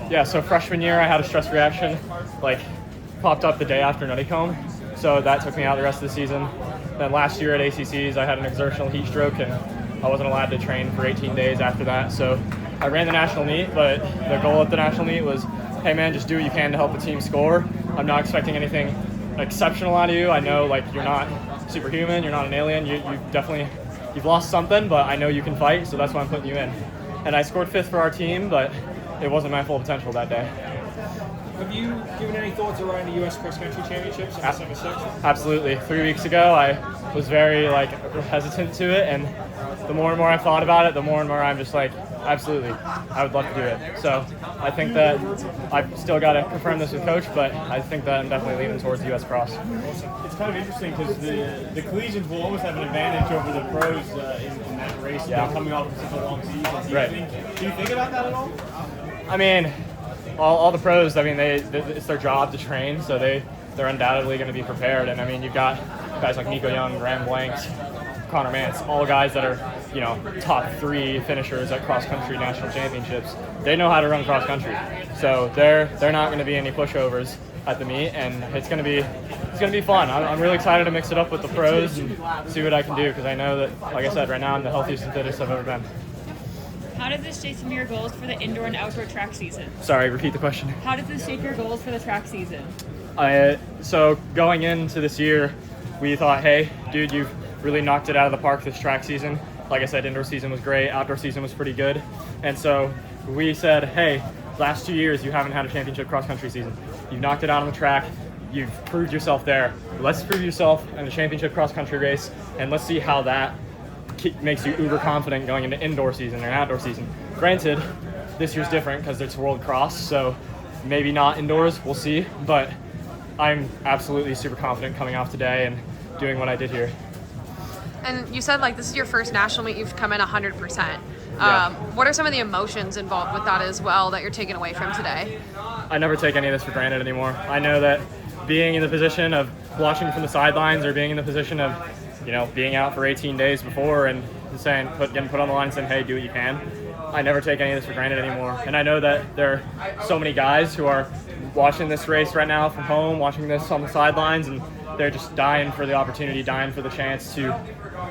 Yeah, so freshman year I had a stress reaction, like popped up the day after Nuttycombe, so that took me out the rest of the season. Then last year at ACCs I had an exertional heat stroke and I wasn't allowed to train for 18 days after that, so I ran the national meet, but the goal at the national meet was, hey man, just do what you can to help the team score. I'm not expecting anything exceptional out of you. I know like you're not superhuman, you're not an alien, you've lost something, but I know you can fight, so that's why I'm putting you in. And I scored 5th for our team, but it wasn't my full potential that day. Have you given any thoughts around the U.S. Cross Country Championships on December 6th? Absolutely. 3 weeks ago, I was very hesitant to it, and the more and more I thought about it, the more and more I'm just like, absolutely, I would love to do it. So I think that I've still got to confirm this with Coach, but I think that I'm definitely leaning towards the U.S. Cross. It's kind of interesting because the collegians will always have an advantage over the pros in that race. Yeah. They're coming off of such a long season. Do you think about that at all? I mean, all the pros, I mean, it's their job to train, so they're undoubtedly going to be prepared. And I mean, you've got guys like Nico Young, Graham Blanks, Connor Mance, all guys that are, top 3 finishers at cross country national championships. They know how to run cross country, so they're not going to be any pushovers at the meet, and it's going to be fun. I'm really excited to mix it up with the pros and see what I can do, because I know that, like I said, right now I'm the healthiest and fittest I've ever been. How does this shape some of your goals for the indoor and outdoor track season? Sorry, repeat the question. How does this shape your goals for the track season? So going into this year, we thought, hey, dude, you've really knocked it out of the park this track season. Like I said, indoor season was great, outdoor season was pretty good. And so we said, hey, last 2 years you haven't had a championship cross-country season. You've knocked it out on the track. You've proved yourself there. Let's prove yourself in a championship cross-country race, and let's see how that makes you uber confident going into indoor season or outdoor season. Granted, this year's different because it's World Cross, so maybe not indoors, we'll see. But I'm absolutely super confident coming off today and doing what I did here. And you said this is your first national meet, you've come in 100%. Yeah. What are some of the emotions involved with that as well that you're taking away from today? I never take any of this for granted anymore. I know that being in the position of watching from the sidelines or being in the position of, being out for 18 days before and getting put on the line and saying, hey, do what you can. I never take any of this for granted anymore. And I know that there are so many guys who are watching this race right now from home, watching this on the sidelines, and they're just dying for the opportunity, dying for the chance to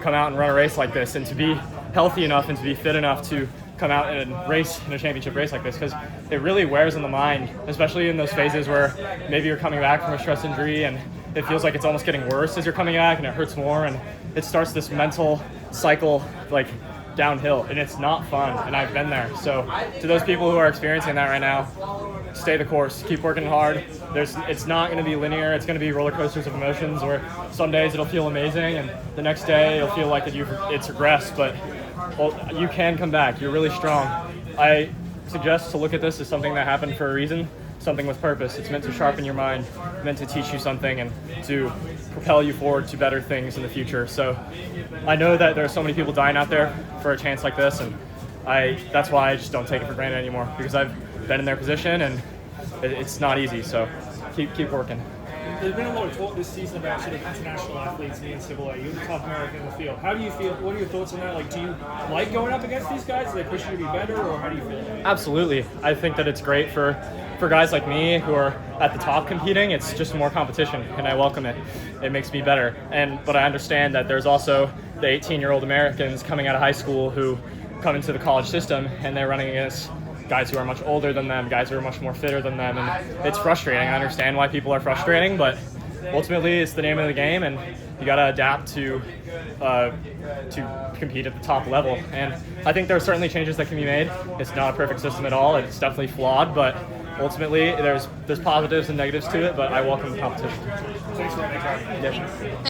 come out and run a race like this and to be healthy enough and to be fit enough to come out and race in a championship race like this, because it really wears on the mind, especially in those phases where maybe you're coming back from a stress injury and it feels like it's almost getting worse as you're coming back and it hurts more, and it starts this mental cycle downhill, and it's not fun, and I've been there. So to those people who are experiencing that right now, stay the course, keep working hard. It's not going to be linear. It's going to be roller coasters of emotions where some days it'll feel amazing and the next day it'll feel like it's regressed, but you can come back. You're really strong. I suggest to look at this as something that happened for a reason, something with purpose. It's meant to sharpen your mind, meant to teach you something and to propel you forward to better things in the future. So I know that there are so many people dying out there for a chance like this, and that's why I just don't take it for granted anymore, because I've been in their position and it's not easy. So keep working. There's been a lot of talk this season about sort of international athletes in the NCAA. You're the top American in the field. How do you feel? What are your thoughts on that? Do you like going up against these guys? Do they push you to be better, or how do you feel? Absolutely. I think that it's great for guys like me who are at the top competing. It's just more competition, and I welcome it. It makes me better. But I understand that there's also the 18-year-old Americans coming out of high school who come into the college system, and they're running against guys who are much older than them, guys who are much more fitter than them, and it's frustrating. I understand why people are frustrating, but ultimately it's the name of the game, and you got to adapt to compete at the top level. And I think there are certainly changes that can be made. It's not a perfect system at all. It's definitely flawed, but ultimately there's positives and negatives to it, but I welcome the competition. Thanks for that. Yeah.